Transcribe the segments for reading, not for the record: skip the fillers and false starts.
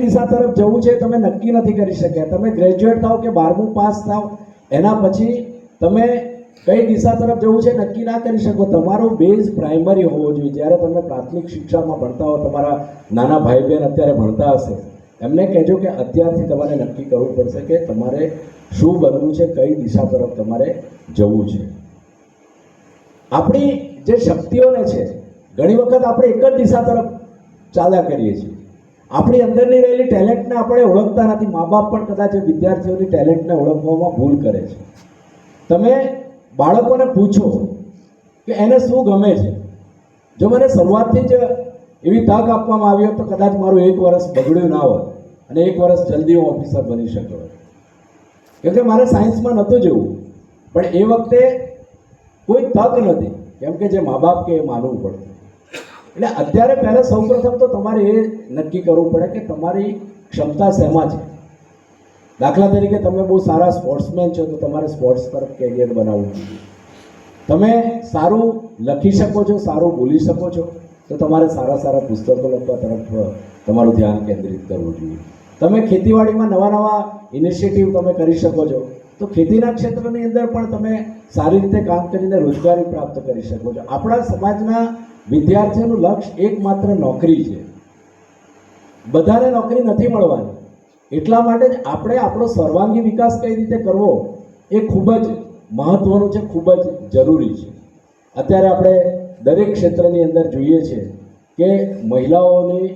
દિશા તરફ જવું છે તમે નક્કી નથી કરી શક્યા. તમે ગ્રેજ્યુએટ થાવ કે 12મું પાસ થાવ એના પછી તમે કઈ દિશા તરફ જવું છે નક્કી ના કરી શકો. તમારો બેઝ પ્રાઇમરી હોવો જોઈએ. જ્યારે તમે પ્રાથમિક શિક્ષામાં ભણતા હો, તમારા નાના ભાઈ બહેન અત્યારે ભણતા હશે, એમને કહેજો કે અત્યારથી તમારે નક્કી કરવું પડશે કે તમારે શું બનવું છે, કઈ દિશા તરફ તમારે જવું છે. આપણી જે શક્તિઓને છે ઘણી વખત આપણે એક જ દિશા તરફ ચાલ્યા કરીએ છીએ. આપણી અંદરની રહેલી ટેલેન્ટને આપણે ઓળખતા નથી. મા બાપ પણ કદાચ વિદ્યાર્થીઓની ટેલેન્ટને ઓળખવામાં ભૂલ કરે છે. તમે બાળકોને પૂછો કે એને શું ગમે છે. જો મને શરૂઆતથી જ એવી તક આપવામાં આવી હોત તો કદાચ મારું 1 વર્ષ બગડ્યું ના હોત અને 1 વર્ષ જલ્દી હું ઓફિસર બની શક્યો હોત. કેમ કે મારે સાયન્સમાં નહોતું જવું, પણ એ વખતે કોઈ તક નથી, કેમ કે જે મા બાપ કે એ માનવું પડતું. એટલે અત્યારે પહેલાં સૌપ્રથમ તો તમારે એ નક્કી કરવું પડે કે તમારી ક્ષમતા શેમાં છે. દાખલા તરીકે તમે બહુ સારા સ્પોર્ટ્સમેન છો તો તમારે સ્પોર્ટ્સ તરફ કેરિયર બનાવવું જોઈએ. તમે સારું લખી શકો છો, સારું બોલી શકો છો તો તમારે સારા સારા પુસ્તકો લખવા તરફ તમારું ધ્યાન કેન્દ્રિત કરવું જોઈએ. તમે ખેતીવાડીમાં નવા નવા ઇનિશિયેટિવ તમે કરી શકો છો તો ખેતીના ક્ષેત્રની અંદર પણ તમે સારી રીતે કામ કરીને રોજગારી પ્રાપ્ત કરી શકો છો. આપણા સમાજના વિદ્યાર્થીઓનું લક્ષ્ય એકમાત્ર નોકરી છે. બધાને નોકરી નથી મળવાની. એટલા માટે જ આપણે આપણો સર્વાંગી વિકાસ કઈ રીતે કરવો એ ખૂબ જ મહત્વનું છે, ખૂબ જ જરૂરી છે. અત્યારે આપણે દરેક ક્ષેત્રની અંદર જોઈએ છે કે મહિલાઓની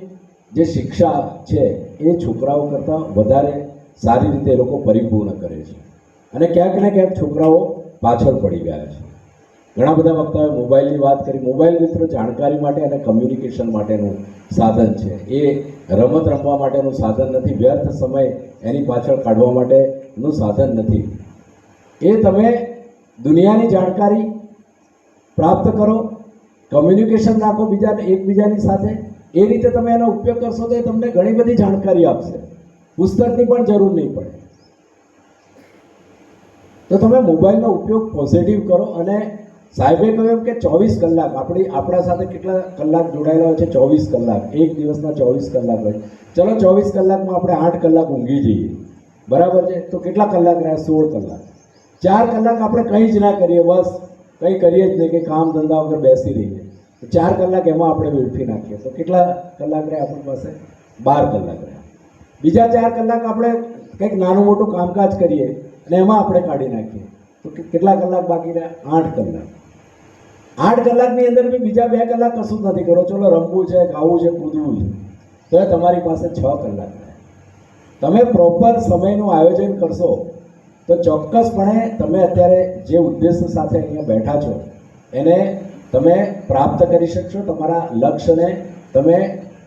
જે શિક્ષા છે એ છોકરાઓ કરતાં વધારે સારી રીતે એ લોકો પરિપૂર્ણ કરે છે અને ક્યાંક ને ક્યાંક છોકરાઓ પાછળ પડી ગયા છે. ઘણા બધા વક્તાઓએ મોબાઈલની વાત કરી. મોબાઈલ મિત્રો જાણકારી માટે અને કમ્યુનિકેશન માટેનું સાધન છે. એ રમત રમવા માટેનું સાધન નથી. વ્યર્થ સમય એની પાછળ કાઢવા માટેનું સાધન નથી. એ તમે દુનિયાની જાણકારી પ્રાપ્ત કરો, કમ્યુનિકેશન રાખો એકબીજાની સાથે. એ રીતે તમે એનો ઉપયોગ કરશો તો એ તમને ઘણી બધી જાણકારી આપશે. પુસ્તકની પણ જરૂર નહીં પડે. તો તમે મોબાઈલનો ઉપયોગ પોઝિટિવ કરો. અને સાહેબે કહ્યું કે 24 કલાક આપણા સાથે કેટલા કલાક જોડાયેલા હોય છે? 24 કલાક. એક દિવસના 24 કલાક હોય. ચલો 24 કલાકમાં આપણે 8 કલાક ઊંઘી જઈએ, બરાબર છે? તો કેટલા કલાક રહ્યા? 16 કલાક. 4 કલાક આપણે કંઈ જ ના કરીએ, બસ કંઈ કરીએ જ નહીં, કે કામ ધંધા વગર બેસી રહીએ. તો 4 કલાક એમાં આપણે વેડફી નાખીએ તો કેટલા કલાક રહ્યા આપણી પાસે? 12 કલાક રહ્યા. બીજા 4 કલાક આપણે કંઈક નાનું મોટું કામકાજ કરીએ અને એમાં આપણે કાઢી નાખીએ તો કેટલા કલાક બાકી રહ્યા? 8 કલાક. 8 કલાકની અંદર બી બીજા 2 કલાક કશું જ નથી કરો. ચલો રમવું છે, ખાવું છે, કૂદવું છે, તો એ તમારી પાસે 6 કલાક રહ્યા. તમે પ્રોપર સમયનું આયોજન કરશો તો ચોક્કસપણે તમે અત્યારે જે ઉદ્દેશ્ય સાથે અહીંયા બેઠા છો એને તમે પ્રાપ્ત કરી શકશો. તમારા લક્ષ્યને તમે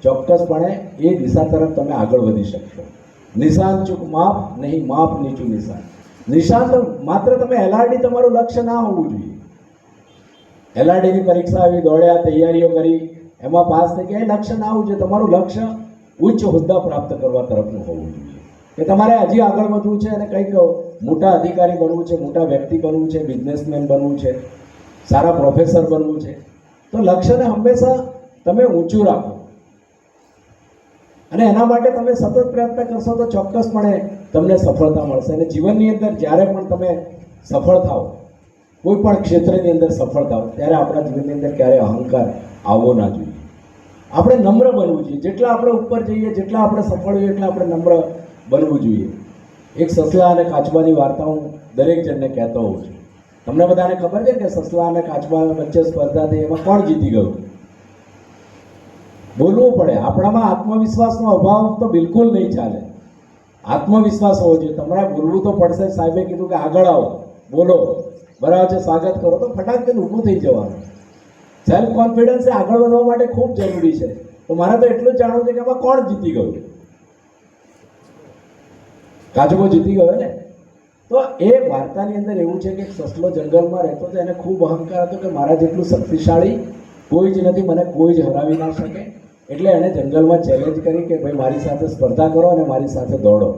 ચોક્કસપણે એ દિશા તરફ તમે આગળ વધી શકશો. નિશાન ચૂક માપ નહીં, માપ નીચું નિશાન. નિશાન તો માત્ર તમે LRD તમારું લક્ષ્ય ના હોવું જોઈએ. LRDની પરીક્ષા આવી, દોડ્યા, તૈયારીઓ કરી, એમાં પાસ થઈ ગયા, એ લક્ષ્ય ના હોવું જોઈએ. તમારું લક્ષ્ય ઉચ્ચ હોદ્દા પ્રાપ્ત કરવા તરફનું હોવું જોઈએ. કે તમારે હજી આગળ વધવું છે અને કંઈક મોટા અધિકારી બનવું છે, મોટા વ્યક્તિ બનવું છે, બિઝનેસમેન બનવું છે, સારા પ્રોફેસર બનવું છે. તો લક્ષ્યને હંમેશા તમે ઊંચું રાખો અને એના માટે તમે સતત પ્રયત્ન કરશો તો ચોક્કસપણે તમને સફળતા મળશે. અને જીવનની અંદર જ્યારે પણ તમે સફળ થાઓ, કોઈ પણ ક્ષેત્રની અંદર સફળ થાઓ, ત્યારે આપણા જીવનની અંદર ક્યારેય અહંકાર આવવો ના જોઈએ. આપણે નમ્ર બનવું જોઈએ. જેટલા આપણે ઉપર જઈએ, જેટલા આપણે સફળ હોઈએ, એટલા આપણે નમ્ર બનવું જોઈએ. એક સસલા અને કાચબાની વાર્તા હું દરેક જણને કહેતો હોઉં છું. તમને બધાને ખબર છે કે સસલા અને કાચબા વચ્ચે સ્પર્ધા થઈ, એમાં કોણ જીતી ગયું? બોલવું પડે. આપણામાં આત્મવિશ્વાસનો અભાવ તો બિલકુલ નહીં ચાલે. આત્મવિશ્વાસ હોવો જોઈએ. તમારે બોલવું તો પડશે. સાહેબે કીધું કે આગળ આવો, બોલો, બરાબર છે, સ્વાગત કરો, તો ફટાક દઈને ઊભું થઈ જવાનું. સેલ્ફ કોન્ફિડન્સ એ આગળ વધવા માટે ખૂબ જરૂરી છે. તો મારે તો એટલું જ જાણવું છે કે આમાં કોણ જીતી ગયું? કાચબો જીતી ગયો ને? તો એ વાર્તાની અંદર એવું છે કે સસલો જંગલમાં રહેતો હતો, એને ખૂબ અહંકાર હતો કે મારા જેટલું શક્તિશાળી કોઈ જ નથી, મને કોઈ જ હરાવી ના શકે. એટલે એણે જંગલમાં ચેલેન્જ કરી કે ભાઈ મારી સાથે સ્પર્ધા કરો અને મારી સાથે દોડો.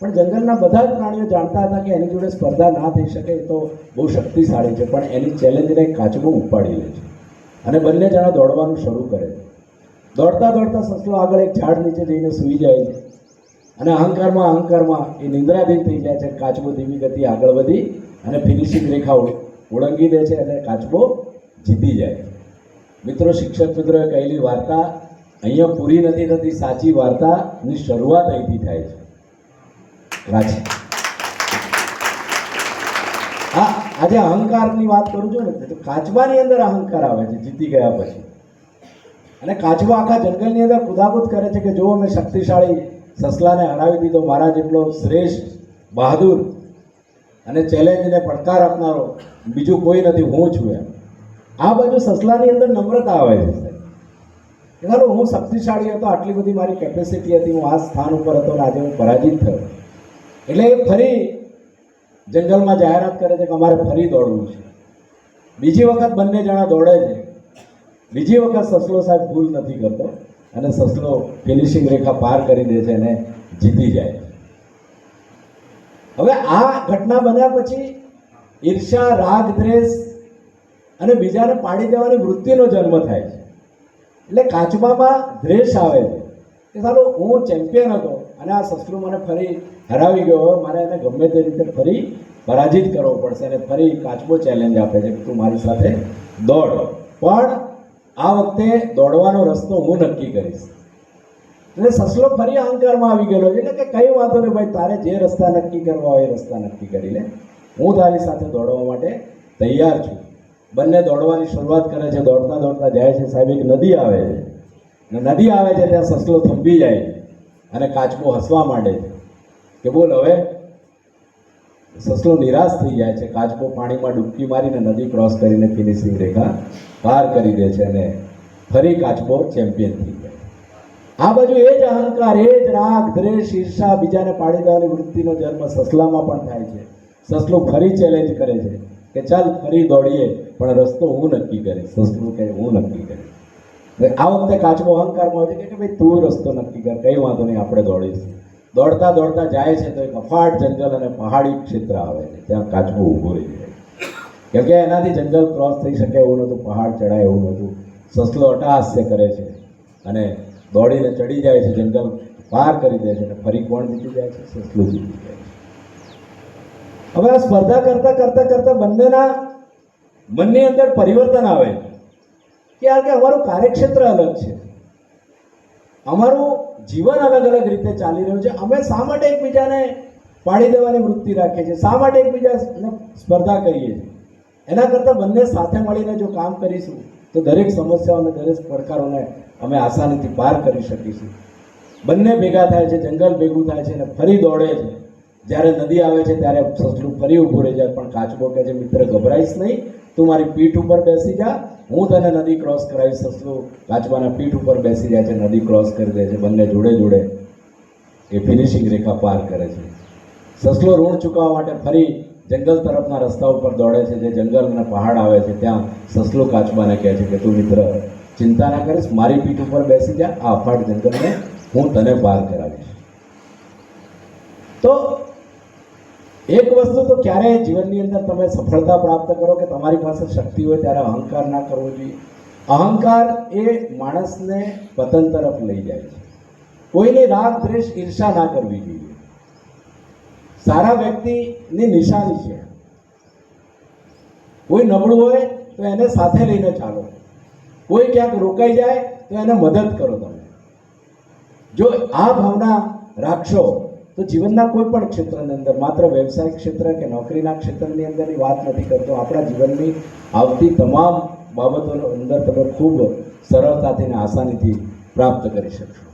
પણ જંગલના બધા જ પ્રાણીઓ જાણતા હતા કે એની જોડે સ્પર્ધા ના થઈ શકે, એ તો બહુ શક્તિશાળી છે. પણ એની ચેલેન્જને કાચબો ઉપાડી લે છે અને બંને જણા દોડવાનું શરૂ કરે છે. દોડતા દોડતા સસલો આગળ એક ઝાડ નીચે જઈને સૂઈ જાય છે અને અહંકારમાં એ નિંદ્રાધીન થઈ જાય છે. કાચબો ધીમી ગતિ આગળ વધી અને ફિનિશિંગ રેખા ઓળંગી દે છે અને કાચબો જીતી જાય છે. મિત્રો, શિક્ષક મિત્રોએ કહેલી વાર્તા અહીંયા પૂરી નથી થતી. સાચી વાર્તાની શરૂઆત અહીંથી થાય છે. રાજી આજે અહંકારની વાત કરું છું ને, તો કાચબાની અંદર અહંકાર આવે છે જીતી ગયા પછી. અને કાચબો આખા જંગલની અંદર કુદાકુદ કરે છે કે જો મેં શક્તિશાળી સસલાને હરાવી દીધો, મારા જેટલો શ્રેષ્ઠ, બહાદુર અને ચેલેન્જને પડકાર આપનારો બીજું કોઈ નથી, હું છું એમ. આ બાજુ સસલાની અંદર નમ્રતા આવે છે. ચાલો, હું શક્તિશાળી હતો, આટલી બધી મારી કેપેસિટી હતી, હું આ સ્થાન ઉપર હતો અને આજે હું પરાજિત થયો. એટલે એ ફરી જંગલમાં જાહેરાત કરે છે કે અમારે ફરી દોડવું છે. બીજી વખત બંને જણા દોડે છે. બીજી વખત સસલો સાહેબ ભૂલ નથી કરતો અને સસલો ફિનિશિંગ રેખા પાર કરી દે છે અને જીતી જાય છે. હવે આ ઘટના બન્યા પછી ઈર્ષા, રાગ, દ્વેષ અને બીજાને પાડી દેવાની વૃત્તિનો જન્મ થાય છે. એટલે કાચબામાં દ્વેષ આવે છે કે સારું, હું ચેમ્પિયન હતો અને આ સસલું મને ફરી હરાવી ગયો, હવે મારે એને ગમે તે રીતે ફરી પરાજિત કરવો પડશે. અને ફરી કાચબો ચેલેન્જ આપે છે કે તું મારી સાથે દોડ, પણ આ વખતે દોડવાનો રસ્તો હું નક્કી કરીશ. એટલે સસલો ફરી અહંકારમાં આવી ગયેલો છે. એટલે કે કઈ વાંધો નહીં ભાઈ, તારે જે રસ્તા નક્કી કરવા હોય એ રસ્તા નક્કી કરી લે, હું તારી સાથે દોડવા માટે તૈયાર છું. બંને દોડવાની શરૂઆત કરે છે. દોડતા દોડતા જાય છે. સાહેબ, એક નદી આવે છે. નદી આવે છે ત્યાં સસલો થંભી જાય છે અને કાચબો હસવા માંડે છે કે બોલ હવે. સસલો નિરાશ થઈ જાય છે. કાચબો પાણીમાં ડૂબકી મારીને નદી ક્રોસ કરીને ફિનિશિંગ રેખા પાર કરી દે છે અને ફરી કાચબો ચેમ્પિયન થઈ જાય. આ બાજુ એ જ અહંકાર, એ જ રાગ, દ્વેષ, ઈર્ષા, બીજાને પાડી દેવાની વૃત્તિનો જન્મ સસલામાં પણ થાય છે. સસલો ફરી ચેલેન્જ કરે છે કે ચાલ ફરી દોડીએ, પણ રસ્તો હું નક્કી કરીશ. સસલું કહે હું નક્કી કરીશ. આ વખતે કાચબો અહંકારમાં આવે છે કે ભાઈ તું રસ્તો નક્કી કર, કંઈ વાંધો નહીં, આપણે દોડીશું. દોડતા દોડતા જાય છે તો એક અફાટ જંગલ અને પહાડી ક્ષેત્ર આવે છે. ત્યાં કાચબો ઊભો રહી જાય, કેમ કે એનાથી જંગલ ક્રોસ થઈ શકે એવું નહોતું, પહાડ ચડાય એવું નહોતું. સસલો અટ્ટહાસ્ય કરે છે અને દોડીને ચડી જાય છે, જંગલ પાર કરી દે છે અને ફરી કોણ જીતી જાય છે? સસલું જીતી જાય છે. હવે આ સ્પર્ધા કરતા કરતા કરતા બંનેના મનની અંદર પરિવર્તન આવે કે યાર, કે અમારું કાર્યક્ષેત્ર અલગ છે, અમારું જીવન અલગ અલગ રીતે ચાલી રહ્યું છે. અમે શા માટે એકબીજાને પાડી દેવાની વૃત્તિ રાખીએ છીએ? શા માટે એકબીજાને સ્પર્ધા કરીએ છીએ? એના કરતાં બંને સાથે મળીને જો કામ કરીશું તો દરેક સમસ્યાઓને, દરેક પડકારોને અમે આસાનીથી પાર કરી શકીશું. બંને ભેગા થાય છે, જંગલ ભેગું થાય છે અને ફરી દોડે છે. જ્યારે નદી આવે છે ત્યારે સસલું ફરી ઊભું રહી જાય, પણ કાચબો કહે છે મિત્ર ગભરાઈશ નહીં, તું મારી પીઠ ઉપર બેસી જા, હું તને નદી ક્રોસ કરાવીશ. સસલું કાચબાના પીઠ ઉપર બેસી જાય છે, નદી ક્રોસ કરી દે છે. બંને જોડે જોડે એ ફિનિશિંગ રેખા પાર કરે છે. સસલો ઋણ ચૂકવવા માટે ફરી જંગલ તરફના રસ્તા ઉપર દોડે છે. જે જંગલ અને પહાડ આવે છે ત્યાં સસલું કાચબાને કહે છે કે તું મિત્ર ચિંતા ના કરીશ, મારી પીઠ ઉપર બેસી જા, આ અફાટ જંગલને હું તને પાર કરાવીશ. તો એક વસ્તુ તો ક્યારેય જીવનની અંદર તમે સફળતા પ્રાપ્ત કરો કે તમારી પાસે શક્તિ હોય ત્યારે અહંકાર ના કરવો જોઈએ. અહંકાર એ માણસને પતન તરફ લઈ જાય છે. કોઈની રાગ, દ્વેષ, ઈર્ષા ના કરવી જોઈએ. સારા વ્યક્તિની નિશાની છે. કોઈ નબળું હોય તો એને સાથે લઈને ચાલો, કોઈ ક્યાંક રોકાઈ જાય તો એને મદદ કરો. તમે જો આ ભાવના રાખશો તો જીવનના કોઈ પણ ક્ષેત્રની અંદર, માત્ર વ્યવસાયિક ક્ષેત્ર કે નોકરીના ક્ષેત્રની અંદરની વાત નથી કરતો, આપણા જીવનની આવતી તમામ બાબતોની અંદર તમે ખૂબ સરળતાથી અને આસાનીથી પ્રાપ્ત કરી શકશો.